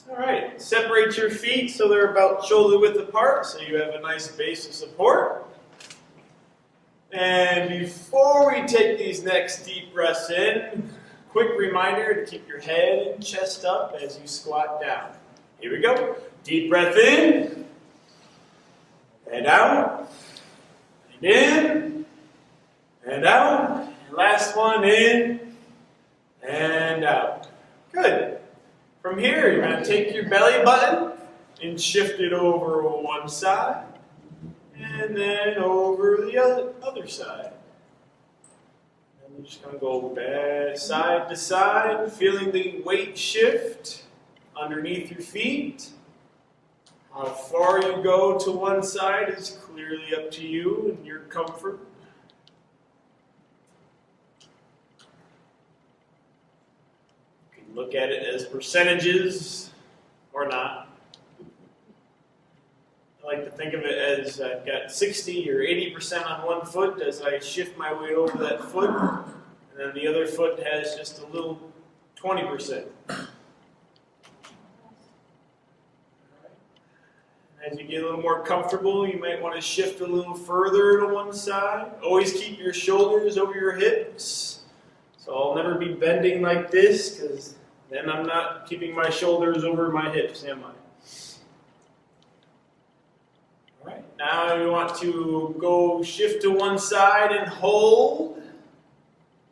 All right, separate your feet so they're about shoulder width apart so you have a nice base of support. And before we take these next deep breaths in, quick reminder to keep your head and chest up as you squat down. Here we go. Deep breath in, and out, and in, and out. And last one, in, and out. Good. From here, you're going to take your belly button and shift it over one side, and then over the other side. And you're just going to go back side to side, feeling the weight shift underneath your feet. How far you go to one side is clearly up to you and your comfort. You can look at it as percentages or not. I like to think of it as I've got 60 or 80% on one foot as I shift my weight over that foot, and then the other foot has just a little 20%. As you get a little more comfortable, you might want to shift a little further to one side. Always keep your shoulders over your hips. So I'll never be bending like this, because then I'm not keeping my shoulders over my hips, am I? All right, now you want to go shift to one side and hold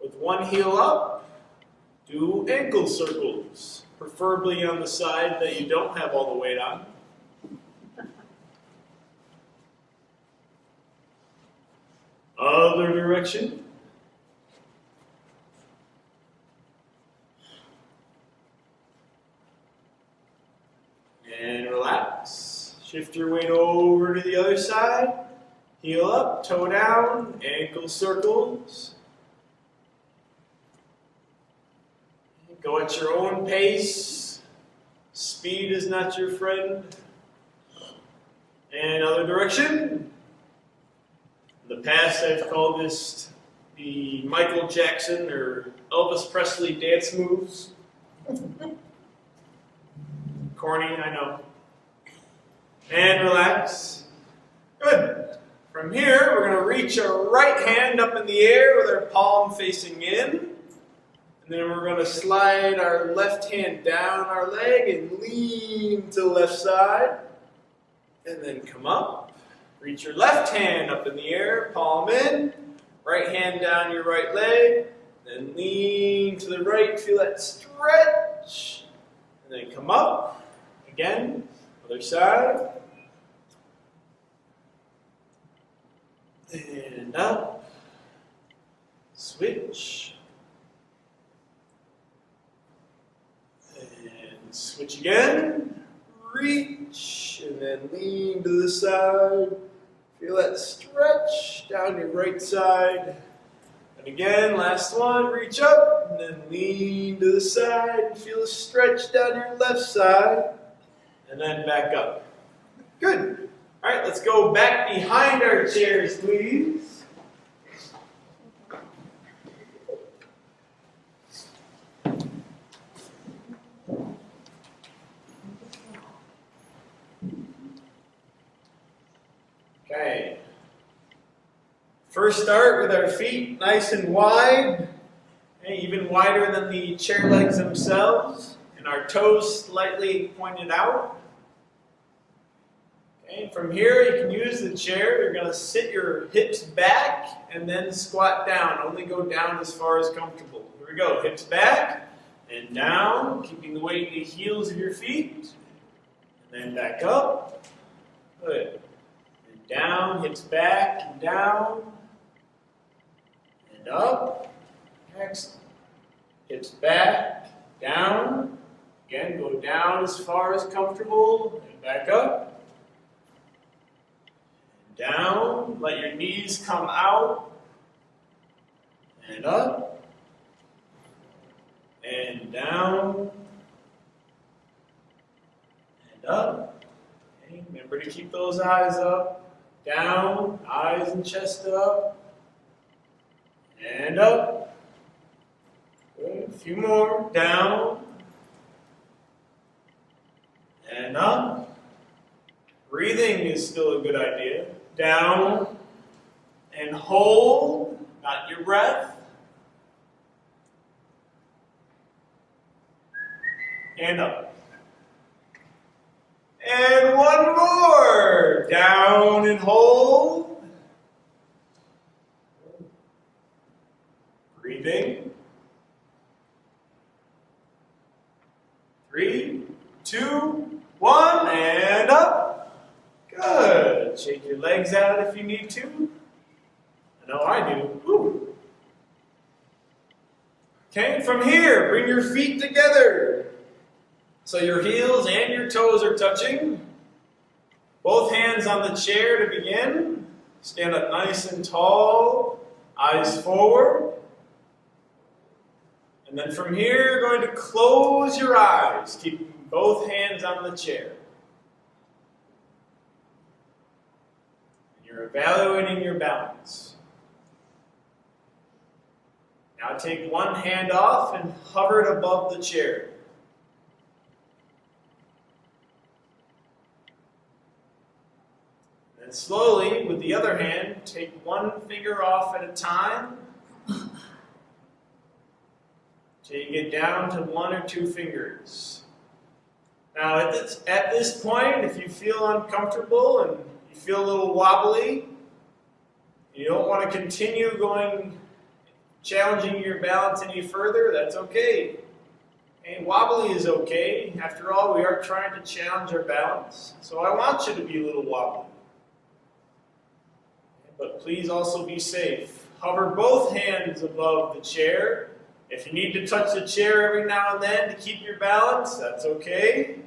with one heel up. Do ankle circles, preferably on the side that you don't have all the weight on. Other direction. And relax. Shift your weight over to the other side. Heel up, toe down, ankle circles. Go at your own pace. Speed is not your friend. And other direction. In the past, I've called this the Michael Jackson or Elvis Presley dance moves. Corny, I know. And relax. Good. From here, we're going to reach our right hand up in the air with our palm facing in. And then we're going to slide our left hand down our leg and lean to the left side. And then come up. Reach your left hand up in the air, palm in. Right hand down your right leg. Then lean to the right. Feel that stretch. And then come up. Again, other side. And up. Switch. And switch again. Reach. And then lean to the side. Feel that stretch down your right side. And again, last one. Reach up. And then lean to the side. Feel a stretch down your left side. And then back up. Good. All right, let's go back behind our chairs, please. Okay. First start with our feet nice and wide, okay, even wider than the chair legs themselves, and our toes slightly pointed out. Okay, from here, you can use the chair. You're going to sit your hips back and then squat down. Only go down as far as comfortable. Here we go. Hips back and down, keeping the weight in the heels of your feet. And then back up. Good. And down, hips back and down. And up. Excellent. Hips back, down. Again, go down as far as comfortable. And back up. Down, let your knees come out, and up, and down, and up. Okay, remember to keep those eyes up, down, eyes and chest up, and up. Good. A few more, down, and up. Breathing is still a good idea. Down and hold, not your breath. And up. And one more. Down and hold. Breathing. 3, 2, 1, and up. Good. Shake your legs out if you need to. I know I do. Woo. Okay, from here, bring your feet together. So your heels and your toes are touching. Both hands on the chair to begin. Stand up nice and tall. Eyes forward. And then from here, you're going to close your eyes, keeping both hands on the chair. You're evaluating your balance. Now take one hand off and hover it above the chair. And slowly, with the other hand, take one finger off at a time till you get down to 1 or 2 fingers. Now at this point, if you feel uncomfortable and you feel a little wobbly, you don't want to continue challenging your balance any further, that's okay. And wobbly is okay. After all, we are trying to challenge our balance. So I want you to be a little wobbly. But please also be safe. Hover both hands above the chair. If you need to touch the chair every now and then to keep your balance, that's okay.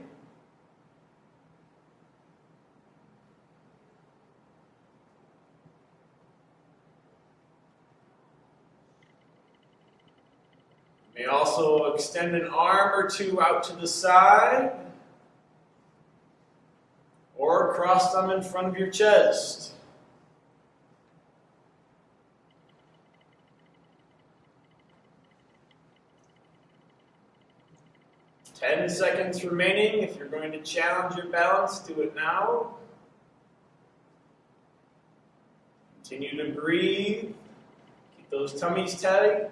You may also extend an arm or two out to the side, or cross them in front of your chest. 10 seconds remaining. If you're going to challenge your balance, do it now. Continue to breathe. Keep those tummies tight.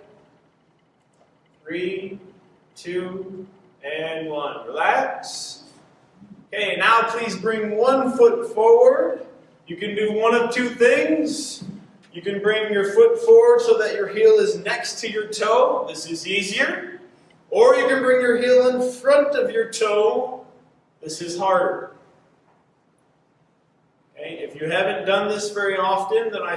3, 2, and 1. Relax. Okay, now please bring one foot forward. You can do one of 2 things. You can bring your foot forward so that your heel is next to your toe. This is easier. Or you can bring your heel in front of your toe. This is harder. Okay, if you haven't done this very often, then I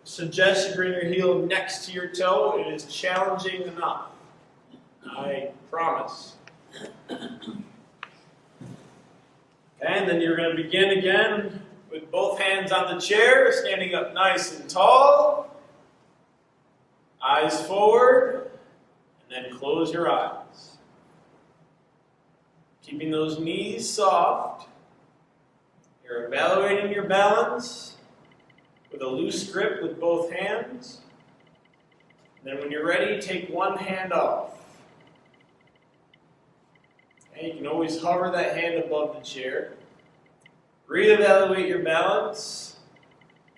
suggest you bring your heel next to your toe. It is challenging enough. I promise. And then you're going to begin again with both hands on the chair, standing up nice and tall. Eyes forward. And then close your eyes. Keeping those knees soft. You're evaluating your balance with a loose grip with both hands. And then when you're ready, take one hand off. And you can always hover that hand above the chair. Reevaluate your balance.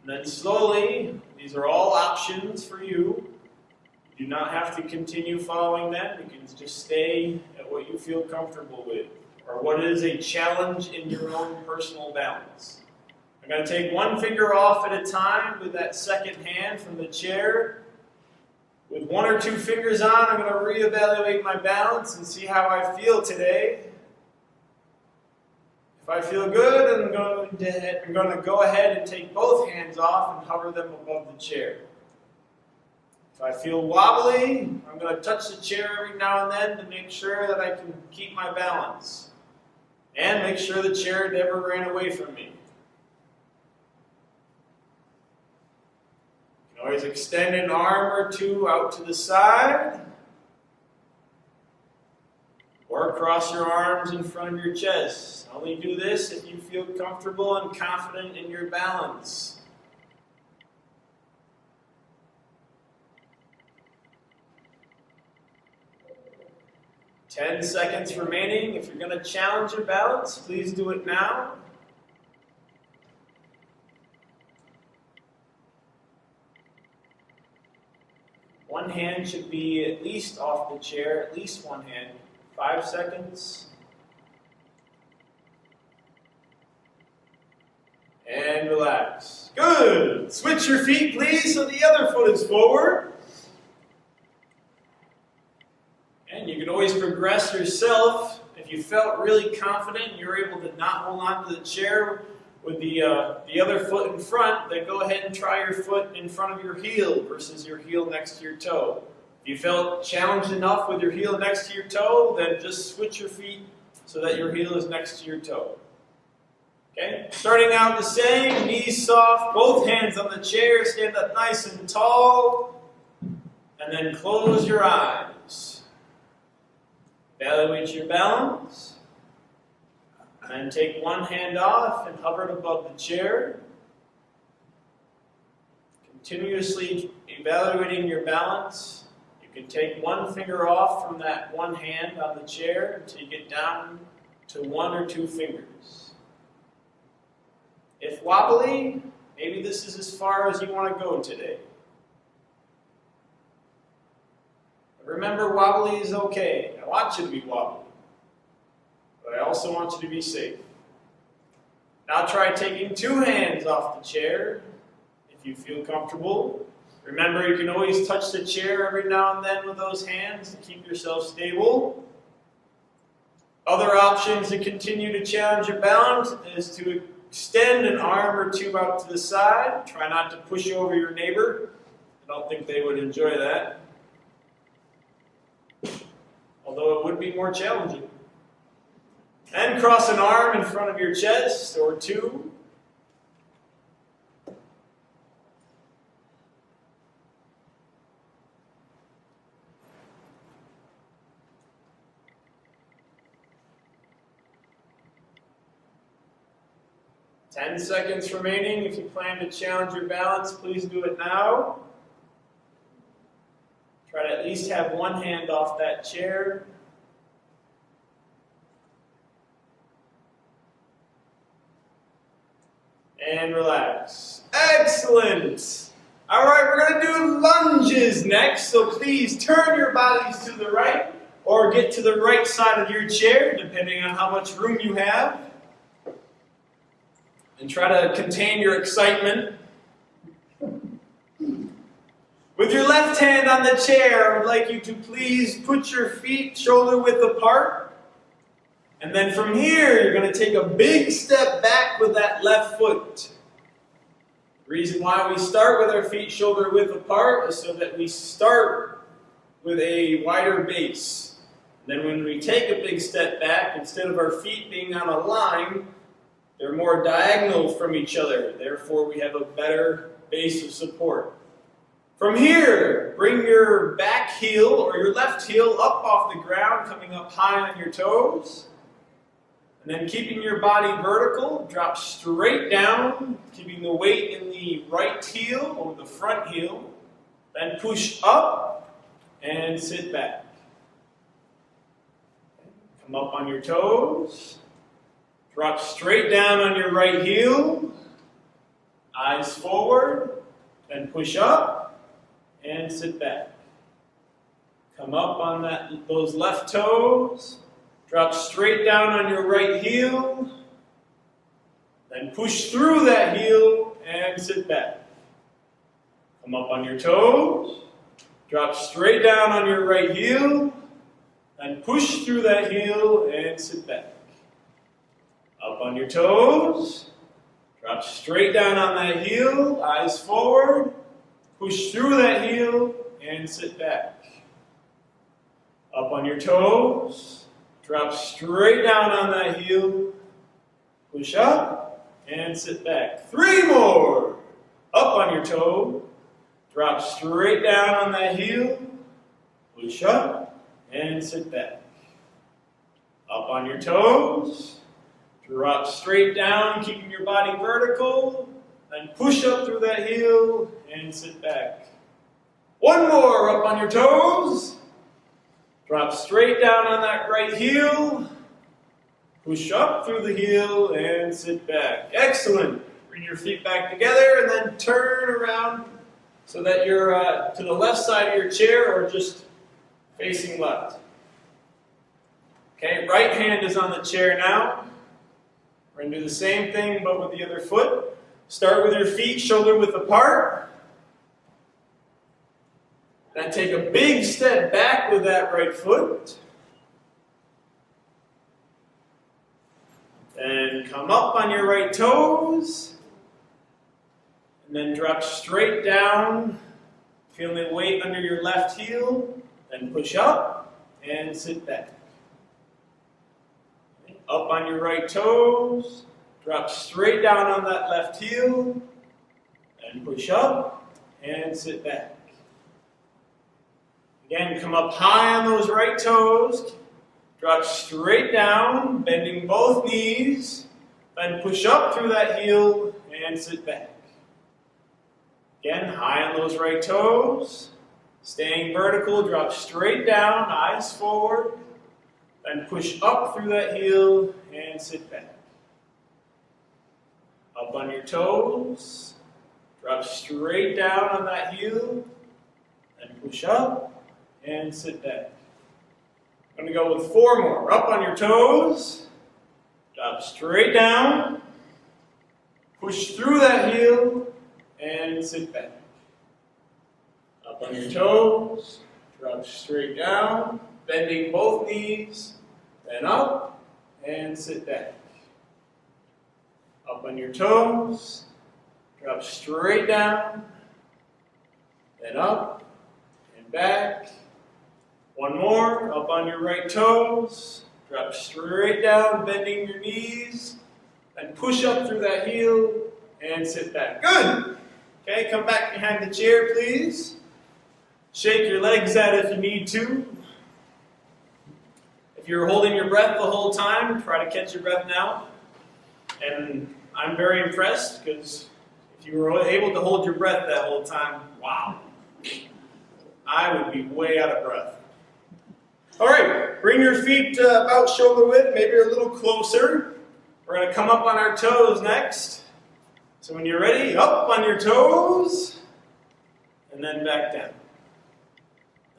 And then slowly, these are all options for you. You do not have to continue following them. You can just stay at what you feel comfortable with, or what is a challenge in your own personal balance. I'm going to take one finger off at a time with that second hand from the chair. With 1 or 2 fingers on, I'm going to reevaluate my balance and see how I feel today. If I feel good, I'm going to go ahead and take both hands off and hover them above the chair. If I feel wobbly, I'm going to touch the chair every now and then to make sure that I can keep my balance. And make sure the chair never ran away from me. You can always extend an arm or 2 out to the side. Or cross your arms in front of your chest. Only do this if you feel comfortable and confident in your balance. 10 seconds remaining. If you're going to challenge your balance, please do it now. One hand should be at least off the chair, at least one hand. 5 seconds. And relax. Good. Switch your feet, please, so the other foot is forward. And you can always progress yourself. If you felt really confident, you're able to not hold on to the chair with the other foot in front, then go ahead and try your foot in front of your heel versus your heel next to your toe. If you felt challenged enough with your heel next to your toe, then just switch your feet so that your heel is next to your toe. Okay? Starting out the same, knees soft, both hands on the chair, stand up nice and tall, and then close your eyes. Evaluate your balance, and take one hand off and hover it above the chair. Continuously evaluating your balance. You can take one finger off from that one hand on the chair until you get down to 1 or 2 fingers. If wobbly, maybe this is as far as you want to go today. Remember, wobbly is okay. I want you to be wobbly, but I also want you to be safe. Now try taking 2 hands off the chair if you feel comfortable. Remember, you can always touch the chair every now and then with those hands to keep yourself stable. Other options to continue to challenge your balance is to extend an arm or 2 out to the side. Try not to push over your neighbor. I don't think they would enjoy that. Although it would be more challenging. And cross an arm in front of your chest, or 2. Ten seconds remaining. If you plan to challenge your balance, please do it now. Try to at least have one hand off that chair. And relax. Excellent! Alright, we're going to do lunges next, so please turn your bodies to the right or get to the right side of your chair, depending on how much room you have. And try to contain your excitement. With your left hand on the chair, I would like you to please put your feet shoulder width apart. And then from here, you're going to take a big step back with that left foot. The reason why we start with our feet shoulder width apart is so that we start with a wider base. And then when we take a big step back, instead of our feet being on a line, they're more diagonal from each other. Therefore, we have a better base of support. From here, bring your back heel or your left heel up off the ground, coming up high on your toes. And then keeping your body vertical, drop straight down, keeping the weight in the right heel or the front heel. Then push up and sit back. Come up on your toes. Drop straight down on your right heel. Eyes forward. Then push up. And sit back. Come up on those left toes. Drop straight down on your right heel. Then push through that heel and sit back. Come up on your toes. Drop straight down on your right heel. Then push through that heel and sit back. Up on your toes. Drop straight down on that heel. Eyes forward. Push through that heel and sit back. Up on your toes. Drop straight down on that heel. Push up and sit back. 3 more. Up on your toe. Drop straight down on that heel. Push up and sit back. Up on your toes. Drop straight down, keeping your body vertical. Then push up through that heel and sit back. 1 more, up on your toes. Drop straight down on that right heel. Push up through the heel and sit back. Excellent. Bring your feet back together and then turn around so that you're to the left side of your chair or just facing left. Okay, right hand is on the chair now. We're going to do the same thing but with the other foot. Start with your feet shoulder width apart. Then take a big step back with that right foot. Then come up on your right toes. And then drop straight down. Feel the weight under your left heel. Then push up and sit back. Up on your right toes. Drop straight down on that left heel. Then push up and sit back. Again, come up high on those right toes. Drop straight down, bending both knees. Then push up through that heel and sit back. Again, high on those right toes. Staying vertical, drop straight down, eyes forward. Then push up through that heel and sit back. Up on your toes. Drop straight down on that heel. Then push up and sit back. I'm going to go with 4 more. Up on your toes. Drop straight down. Push through that heel and sit back. Up on your toes. Drop straight down. Bending both knees. Then up and sit back. Up on your toes. Drop straight down. Then up and back. 1 more, up on your right toes, drop straight down, bending your knees, and push up through that heel, and sit back. Good! Okay, come back behind the chair, please. Shake your legs out if you need to. If you're holding your breath the whole time, try to catch your breath now. And I'm very impressed, because if you were able to hold your breath that whole time, wow. I would be way out of breath. All right, bring your feet about shoulder width, maybe a little closer. We're going to come up on our toes next. So when you're ready, up on your toes, and then back down.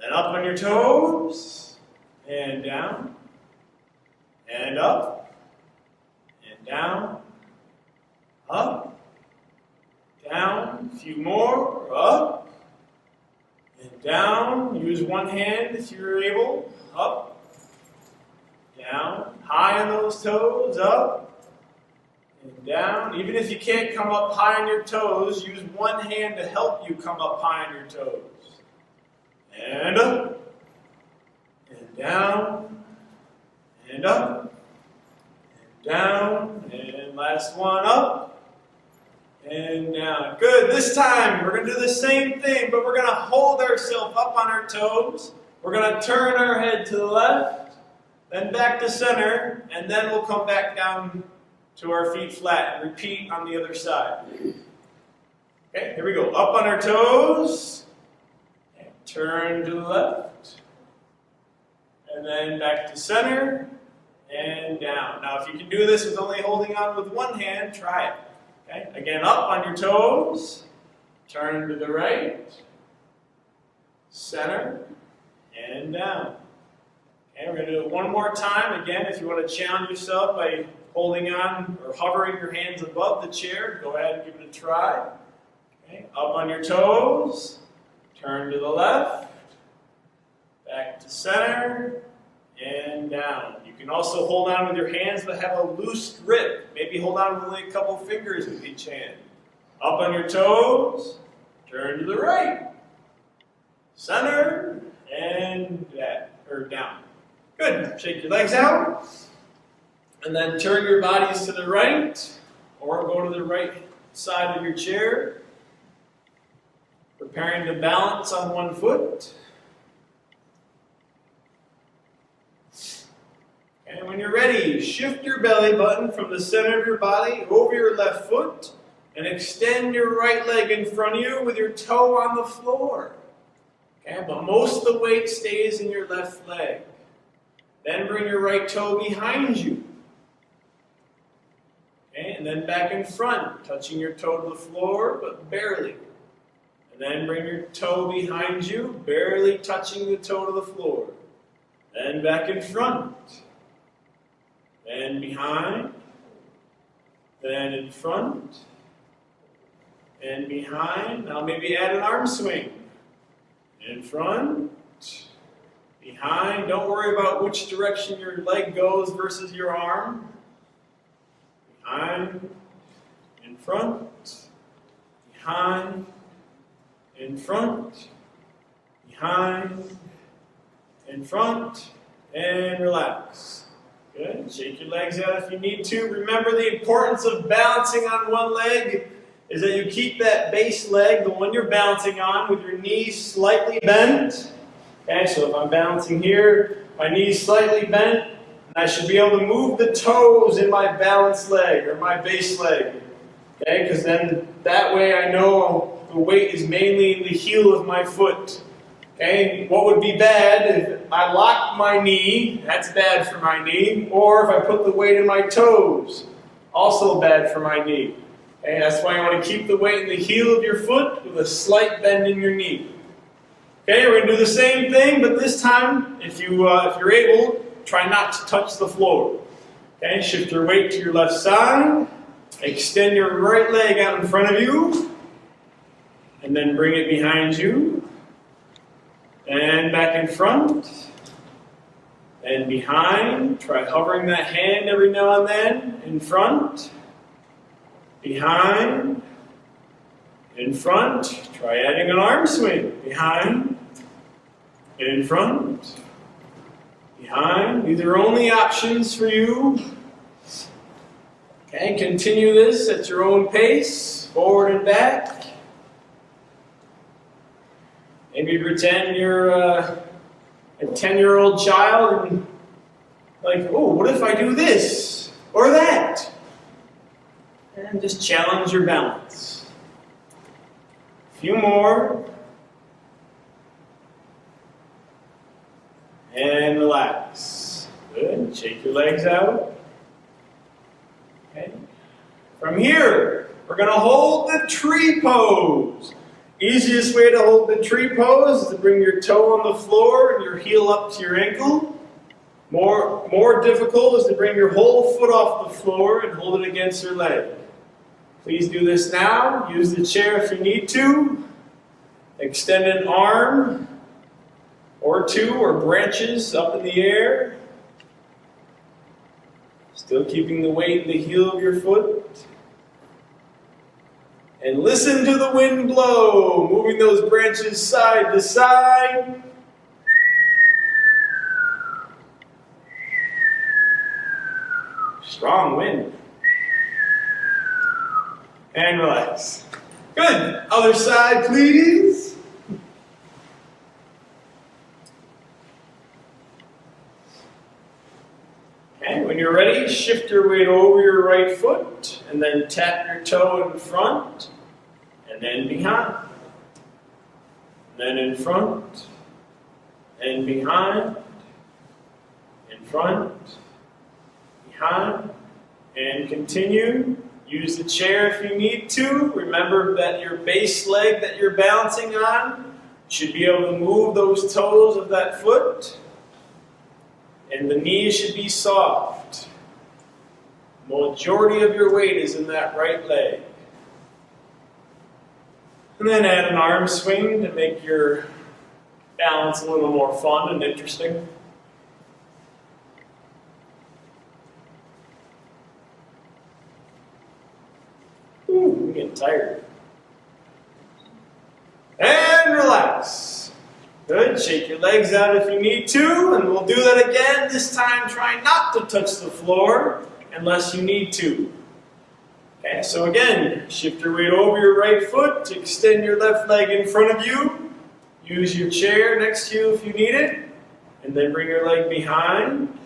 Then up on your toes, and down, and up, and down, up, down. A few more, up, and down. Use one hand if you're able. Up, down, high on those toes, up, and down. Even if you can't come up high on your toes, use one hand to help you come up high on your toes. And up, and down, and up, and down, and last one, up, and down. Good, this time we're going to do the same thing, but we're going to hold ourselves up on our toes. We're going to turn our head to the left, then back to center, and then we'll come back down to our feet flat. Repeat on the other side. Okay, here we go. Up on our toes, and turn to the left, and then back to center, and down. Now, if you can do this with only holding on with one hand, try it. Okay, again, up on your toes, turn to the right, center, and down. Okay, we're going to do it one more time. Again, if you want to challenge yourself by holding on or hovering your hands above the chair, go ahead and give it a try. Okay, up on your toes, turn to the left, back to center, and down. You can also hold on with your hands but have a loose grip. Maybe hold on with only a couple fingers with each hand. Up on your toes, turn to the right, center, and back, or down. Good. Shake your legs out. And then turn your bodies to the right, or go to the right side of your chair. Preparing to balance on one foot. And when you're ready, shift your belly button from the center of your body over your left foot, and extend your right leg in front of you with your toe on the floor. Okay, but most of the weight stays in your left leg. Then bring your right toe behind you. Okay, and then back in front, touching your toe to the floor, but barely. And then bring your toe behind you, barely touching the toe to the floor. Then back in front. Then behind. Then in front. And behind. Now maybe add an arm swing. In front. Behind. Don't worry about which direction your leg goes versus your arm. Behind. In front. Behind. In front. Behind. In front. And relax. Good. Shake your legs out if you need to. Remember the importance of balancing on one leg is that you keep that base leg, the one you're balancing on, with your knees slightly bent. Okay, so if I'm balancing here, my knees slightly bent, and I should be able to move the toes in my balanced leg or my base leg. Okay, because then that way I know the weight is mainly in the heel of my foot. Okay, what would be bad if I lock my knee, that's bad for my knee, or if I put the weight in my toes, also bad for my knee. Okay, that's why you want to keep the weight in the heel of your foot with a slight bend in your knee. Okay, we're going to do the same thing, but this time, if you're able, try not to touch the floor. Okay, shift your weight to your left side, extend your right leg out in front of you, and then bring it behind you, and back in front, and behind. Try hovering that hand every now and then, in front, behind, in front. Try adding an arm swing, behind, in front, behind. These are only options for you. Okay, continue this at your own pace, forward and back. Maybe pretend you're a 10-year-old child and like, oh, what if I do this or that? And just challenge your balance. A few more. And relax. Good. Shake your legs out. Okay. From here, we're going to hold the tree pose. Easiest way to hold the tree pose is to bring your toe on the floor and your heel up to your ankle. More difficult is to bring your whole foot off the floor and hold it against your leg. Please do this now. Use the chair if you need to. Extend an arm or two or branches up in the air. Still keeping the weight in the heel of your foot. And listen to the wind blow, moving those branches side to side. Strong wind. And relax. Good. Other side, please. Okay, when you're ready, shift your weight over your right foot and then tap your toe in front. And then behind, and then in front, and behind, in front, behind, and continue. Use the chair if you need to. Remember that your base leg that you're balancing on should be able to move those toes of that foot, and the knees should be soft. The majority of your weight is in that right leg. And then add an arm swing to make your balance a little more fun and interesting. Ooh, I'm getting tired. And relax. Good. Shake your legs out if you need to, and we'll do that again. This time try not to touch the floor unless you need to. Okay, so again, shift your weight over your right foot to extend your left leg in front of you. Use your chair next to you if you need it. And then bring your leg behind.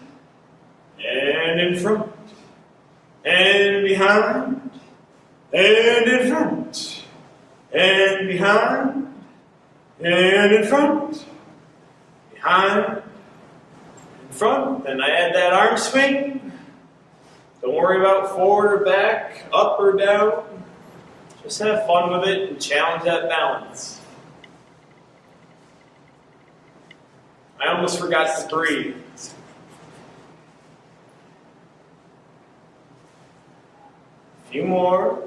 And in front. And behind. And in front. And behind. And in front, behind, in front. Then I add that arm swing. Don't worry about forward or back, up or down. Just have fun with it and challenge that balance. I almost forgot to breathe. A few more.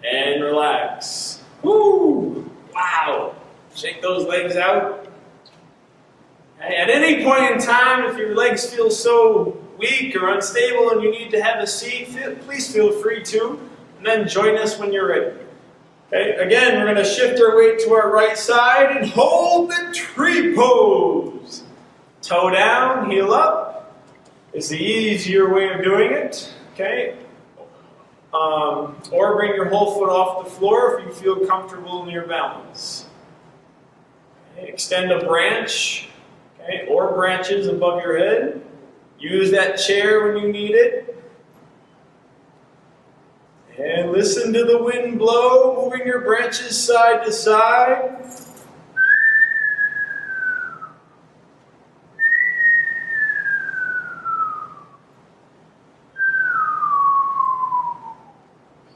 And relax. Woo! Wow! Shake those legs out. Okay. At any point in time, if your legs feel so weak or unstable and you need to have a seat, please feel free to. And then join us when you're ready. Okay, again, we're going to shift our weight to our right side and hold the tree pose. Toe down, heel up. It's the easier way of doing it. Okay. Or bring your whole foot off the floor if you feel comfortable in your balance. Okay, extend a branch, okay, or branches above your head. Use that chair when you need it. And listen to the wind blow, moving your branches side to side.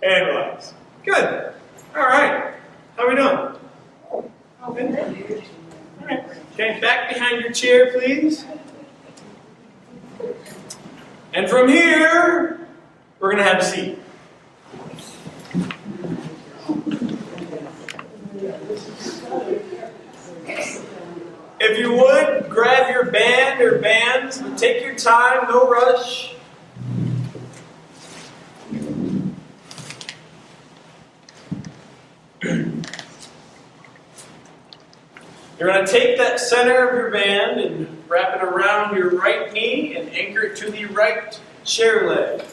And relax. Good. All right. How are we doing? Good. All right. Okay, back behind your chair, please. And from here, we're going to have a seat. If you would, grab your band or bands, but take your time, no rush. You're going to take that center of your band and wrap it around your right knee and anchor it to the right chair leg.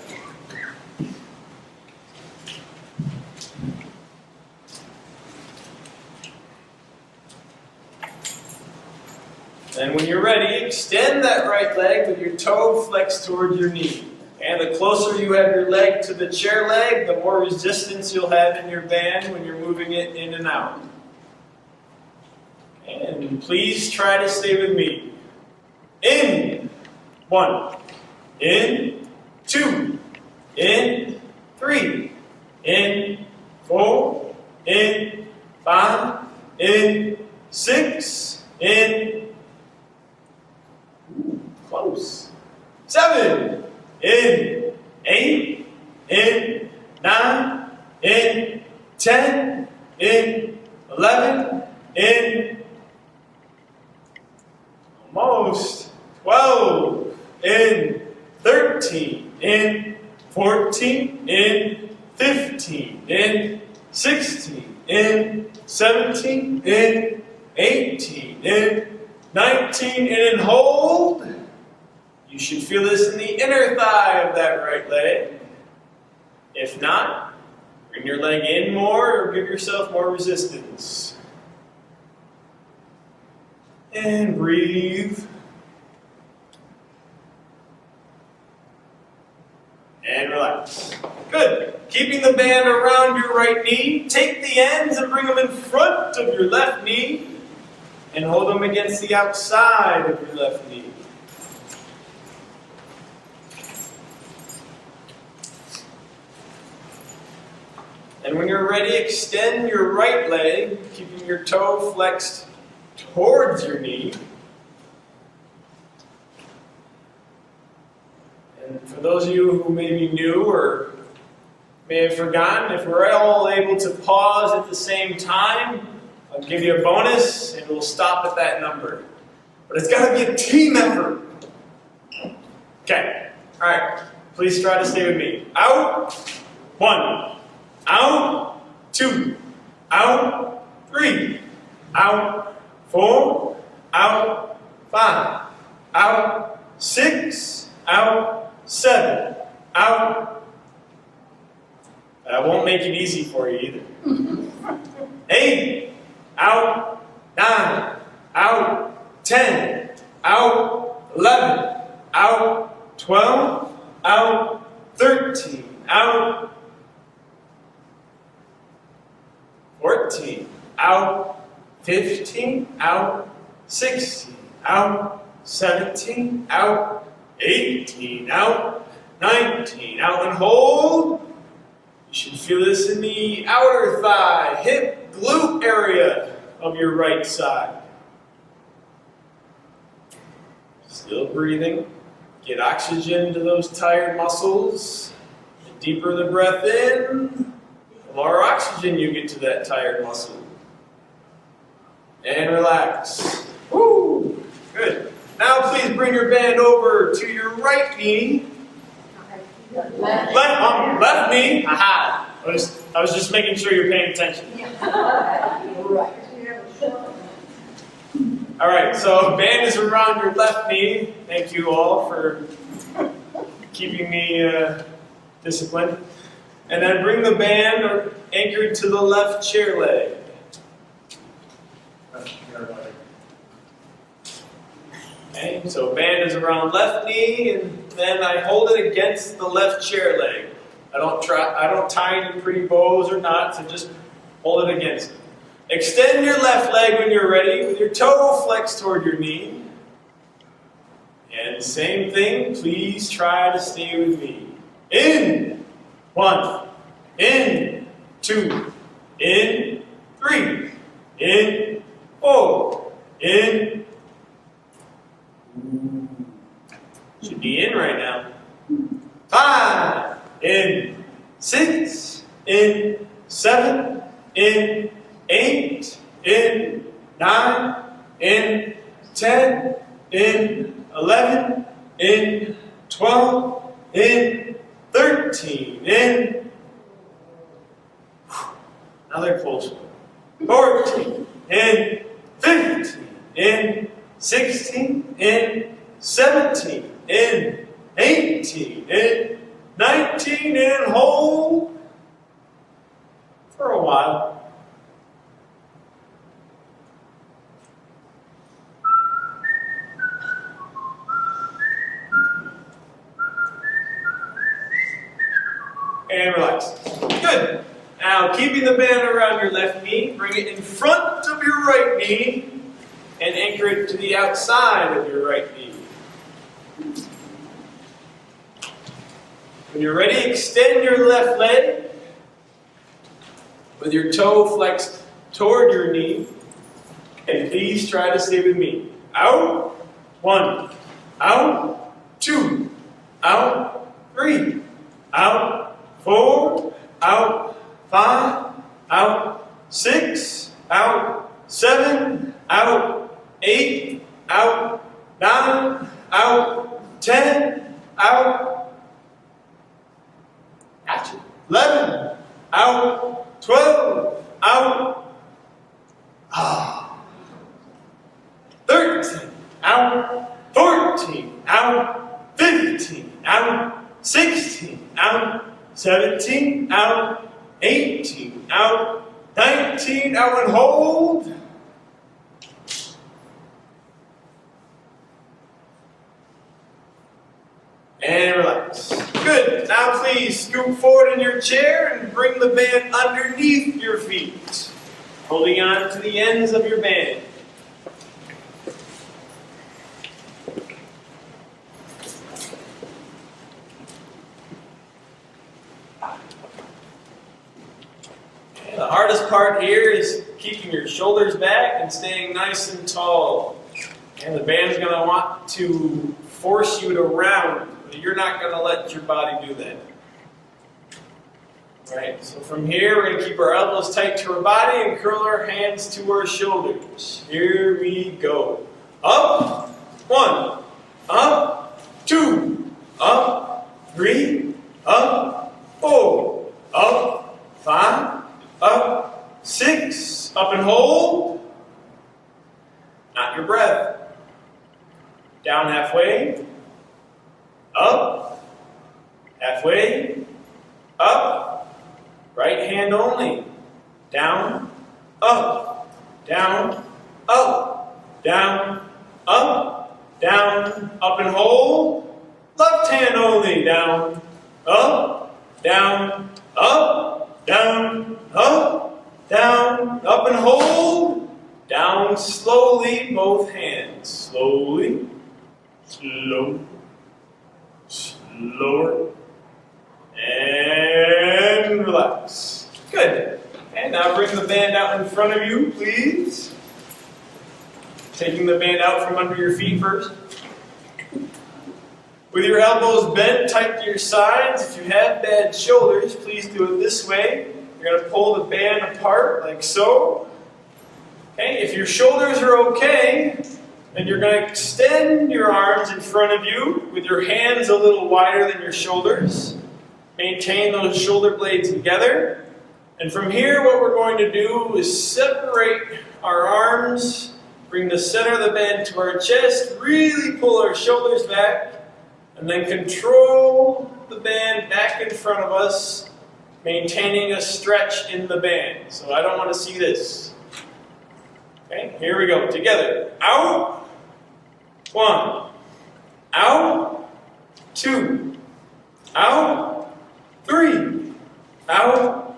And when you're ready, extend that right leg with your toe flexed towards your knee. And the closer you have your leg to the chair leg, the more resistance you'll have in your band when you're moving it in and out. And please try to stay with me. In. 1. In. 2. In. 3. In. 4. In. 5. In. 6. In. Close. 7. In. 8. In. 9. In. 10. In. 11. In. Almost. 12. In. 13. In. 14. In. 15. In. 16. In. 17. In. 18. In. 19. In. Hold. You should feel this in the inner thigh of that right leg. If not, bring your leg in more or give yourself more resistance. And breathe. And relax. Good. Keeping the band around your right knee, take the ends and bring them in front of your left knee and hold them against the outside of your left knee. And when you're ready, extend your right leg, keeping your toe flexed towards your knee. And for those of you who may be new or may have forgotten, if we're all able to pause at the same time, I'll give you a bonus and we'll stop at that number. But it's got to be a team effort. Okay. All right. Please try to stay with me. Out. 1. Out. 2. Out. 3. Out. 4. Out. 5. Out. 6. Out. 7. Out. That won't make it easy for you either. 8. Out. 9. Out. 10. Out. 11. Out. 12. Out. 13. Out. 14, out, 15, out, 16, out, 17, out, 18, out, 19, out and hold. You should feel this in the outer thigh, hip, glute area of your right side. Still breathing. Get oxygen to those tired muscles. The deeper the breath in, the more oxygen you get to that tired muscle. And relax. Woo! Good. Now please bring your band over to your right knee. Left knee. Aha! I was just making sure you're paying attention. All right, so band is around your left knee. Thank you all for keeping me disciplined. And then bring the band anchored to the left chair leg. Okay, so band is around left knee, and then I hold it against the left chair leg. I don't tie any pretty bows or knots, and just hold it against it. Extend your left leg when you're ready, with your toe flexed toward your knee. And same thing, please try to stay with me. In, 1, in, 2, in, 3, in, 4, in. Should be in right now. 5, in, 6, in, 7, in, 8, in, 9, in, 10, in, 11, in, 12, in, 13, in. Another close one. 14, in, 15, in, 16, in, 17, in, 18, in, 19, in, hold for a while. And relax. Good. Now, keeping the band around your left knee, bring it in front of your right knee and anchor it to the outside of your right knee. When you're ready, extend your left leg with your toe flexed toward your knee. And please try to stay with me. Out. 1. Out. 2. Out. 3. Out. 4. Out. 5. Out. 6. Out. 7. Out. 8. Out. 9. Out. 10. Out. Gotcha. 11. Out. 12. Out. 13. Out. 14. Out. 15. Out. 16. Out. 17. Out. 18. Out. 19. Out and hold. And relax. Good. Now please scoot forward in your chair and bring the band underneath your feet, holding on to the ends of your band. And the hardest part here is keeping your shoulders back and staying nice and tall. And the band's going to want to force you to round. You're not going to let your body do that. Right, so from here, we're going to keep our elbows tight to our body and curl our hands to our shoulders. Here we go. Up, 1, up, 2, up, 3, up, 4, up, 5, up, 6, up and hold. Not your breath. Down halfway. Up, halfway, up, right hand only, down, up, down, up, down, up, down, up and hold, left hand only, down, up, down, up, down, up, down, up and hold, down slowly, both hands. Slowly, slow, slower, and relax. Good. And now bring the band out in front of you, please. Taking the band out from under your feet first. With your elbows bent tight to your sides, if you have bad shoulders, please do it this way. You're going to pull the band apart like so. Okay, if your shoulders are okay, then you're going to extend your arms in front of you with your hands a little wider than your shoulders. Maintain those shoulder blades together. And from here, what we're going to do is separate our arms, bring the center of the band to our chest, really pull our shoulders back, and then control the band back in front of us, maintaining a stretch in the band. So I don't want to see this. Okay, here we go. Together. Out. 1. Out. 2. Out. 3. Out.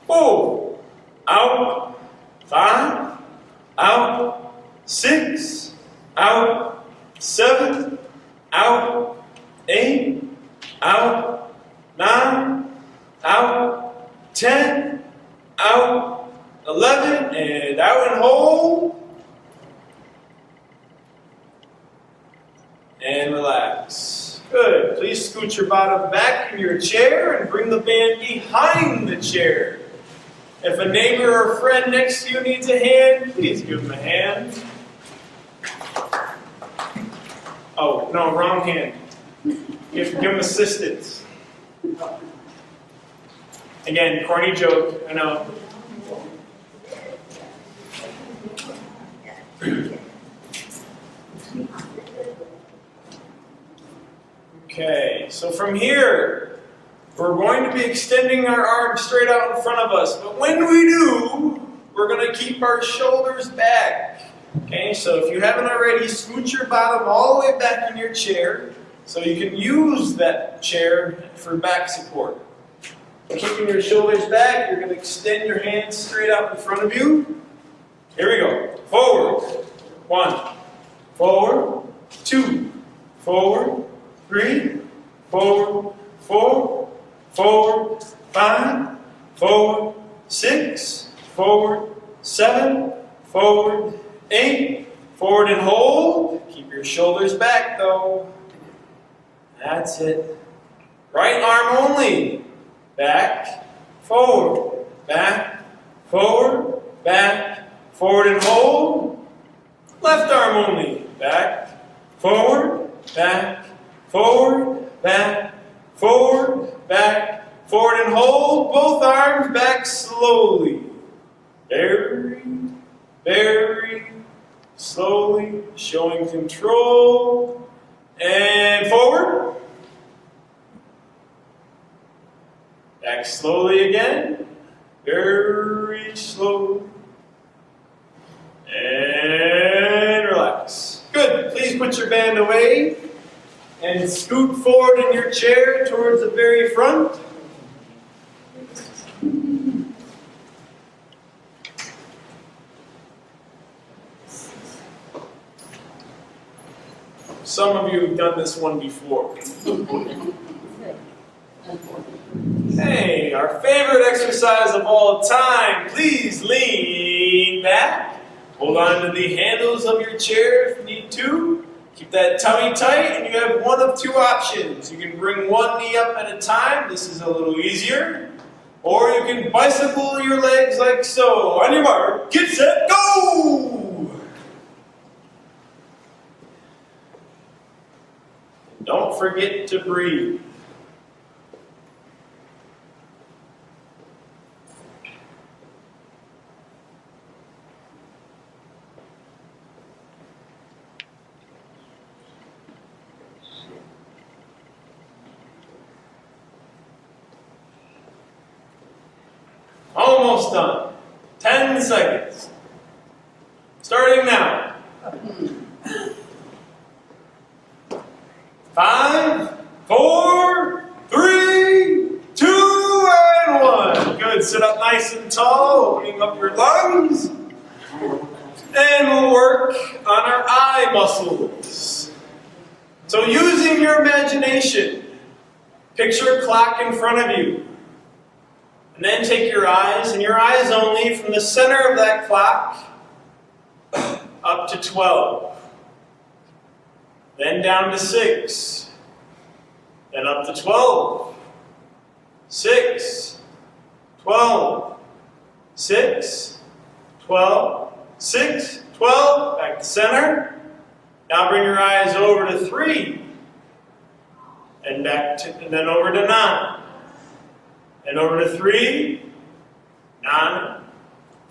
4. Out. 5. Out. 6. Out. 7. Out. 8. Out. 9. Out. 10. Out. 11. And out and hold. And relax. Good. Please scoot your bottom back in your chair and bring the band behind the chair. If a neighbor or friend next to you needs a hand, please give them a hand. Oh, no, wrong hand. Give them assistance. Again, corny joke, I know. Okay, so from here, we're going to be extending our arms straight out in front of us. But when we do, we're going to keep our shoulders back. Okay, so if you haven't already, scoot your bottom all the way back in your chair so you can use that chair for back support. Keeping your shoulders back, you're going to extend your hands straight out in front of you. Here we go. Forward. 1. Forward. 2. Forward. 3. Forward. 4. Forward. 5. Forward. 6. Forward. 7. Forward. 8. Forward and hold. Keep your shoulders back though. That's it. Right arm only. Back, forward, back, forward, back, forward and hold. Left arm only. Back, forward, back, forward, back, forward, back, forward and hold. Both arms back slowly. Very, very slowly, showing control. And forward. Back slowly again. Very slow. And relax. Good. Please put your band away and scoot forward in your chair towards the very front. Some of you have done this one before. Hey, our favorite exercise of all time. Please lean back. Hold on to the handles of your chair if you need to. Keep that tummy tight, and you have one of two options. You can bring one knee up at a time. This is a little easier. Or you can bicycle your legs like so. On your mark, get set, go! Don't forget to breathe. Almost done. 10 seconds. Starting now. 5, 4, 3, 2, and 1. Good Good. Sit up nice and tall, opening up your lungs. And we'll work on our eye muscles. So using your imagination, picture a clock in front of you. And then take your eyes, and your eyes only, from the center of that clock up to 12. Then down to 6. Then up to 12. 6. 12. 6. 12. 6. 12. Back to center. Now bring your eyes over to 3. And then over to 9. And over to 3, 9,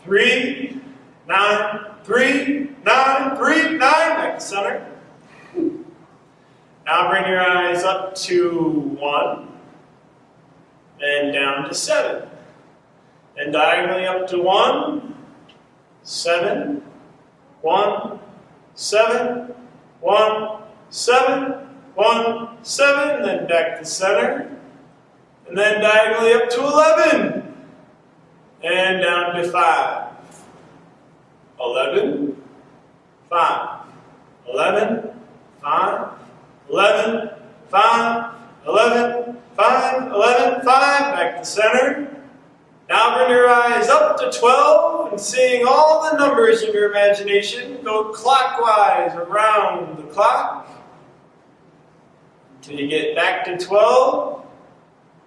3, 9, 3, 9, 3, 9. Back to center. Now bring your eyes up to 1. Then down to 7. And diagonally up to 1, 7, 1, 7, 1, 7, 1, 7. Then back to center. And then diagonally up to 11. And down to 5. 11, 5. 11, 5. 11, 5. 11, 5. 11, 5. Back to center. Now bring your eyes up to 12 and seeing all the numbers in your imagination, go clockwise around the clock until you get back to 12.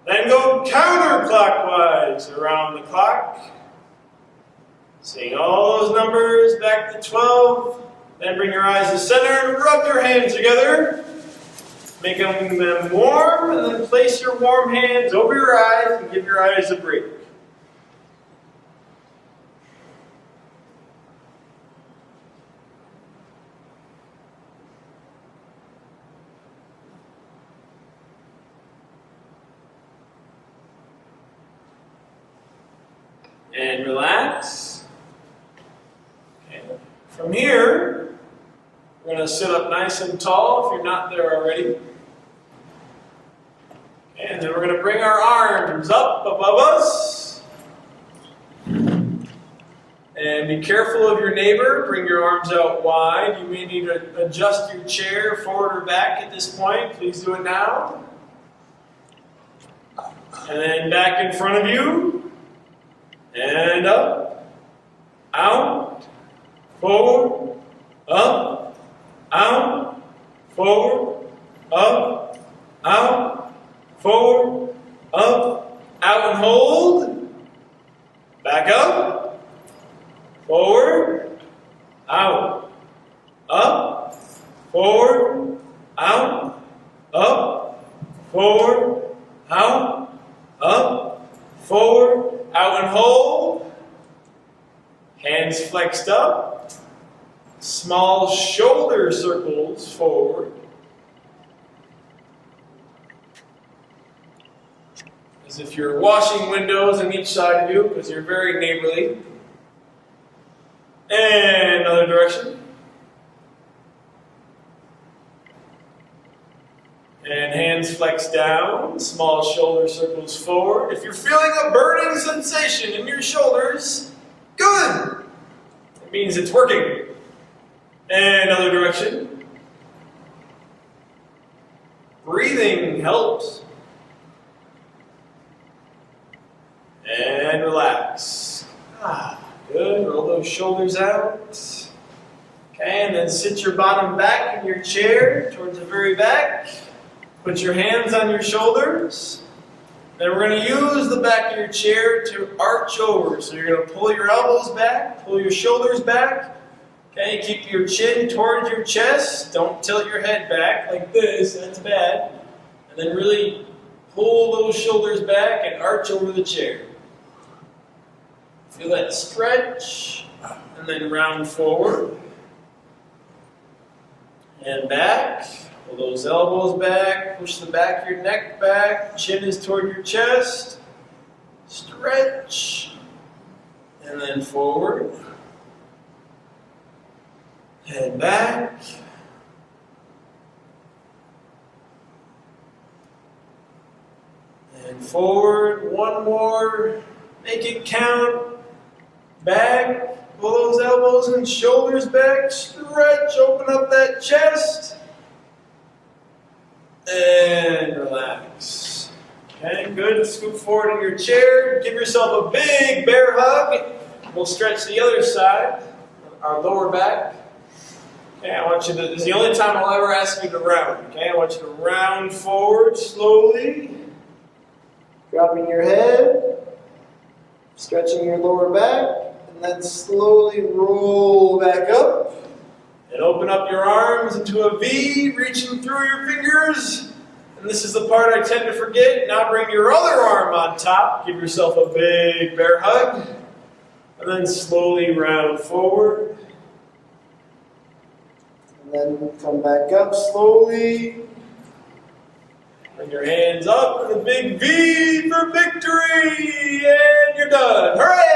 Then go counterclockwise around the clock. Seeing all those numbers back to 12. Then bring your eyes to center and rub your hands together. Making them warm, and then place your warm hands over your eyes and give your eyes a break. And relax. Okay. From here, we're going to sit up nice and tall if you're not there already. And then we're going to bring our arms up above us. And be careful of your neighbor. Bring your arms out wide. You may need to adjust your chair forward or back at this point. Please do it now. And then back in front of you. And up, out, forward, up, out, forward, up, out, forward, up, out and hold. Back up, forward, out, up, forward, out, up, forward, out, up, forward, out and hold. Hands flexed up. Small shoulder circles forward. As if you're washing windows on each side of you, because you're very neighborly. And another direction. And hands flex down, small shoulder circles forward. If you're feeling a burning sensation in your shoulders, good. It means it's working. And another direction. Breathing helps. And relax. Good. Roll those shoulders out. Okay, and then sit your bottom back in your chair towards the very back. Put your hands on your shoulders. Then we're going to use the back of your chair to arch over. So you're going to pull your elbows back, pull your shoulders back. Okay, keep your chin towards your chest. Don't tilt your head back like this, that's bad. And then really pull those shoulders back and arch over the chair. Feel that stretch. And then round forward. And back. Pull those elbows back, push the back of your neck back, chin is toward your chest, stretch, and then forward, head back, and forward, one more, Make it count. Back, pull those elbows and shoulders back. Stretch, open up that chest. And relax. Okay, good. Scoop forward in your chair. Give yourself a big bear hug. We'll stretch the other side, our lower back. Okay, I want you to, this is the only time I'll ever ask you to round. Okay, I want you to round forward slowly. Dropping your head. Stretching your lower back. And then slowly roll back up. And open up your arms into a V, reaching through your fingers. And this is the part I tend to forget. Now bring your other arm on top. Give yourself a big bear hug. And then slowly round forward. And then come back up slowly. Bring your hands up with a big V for victory. And you're done. Hooray!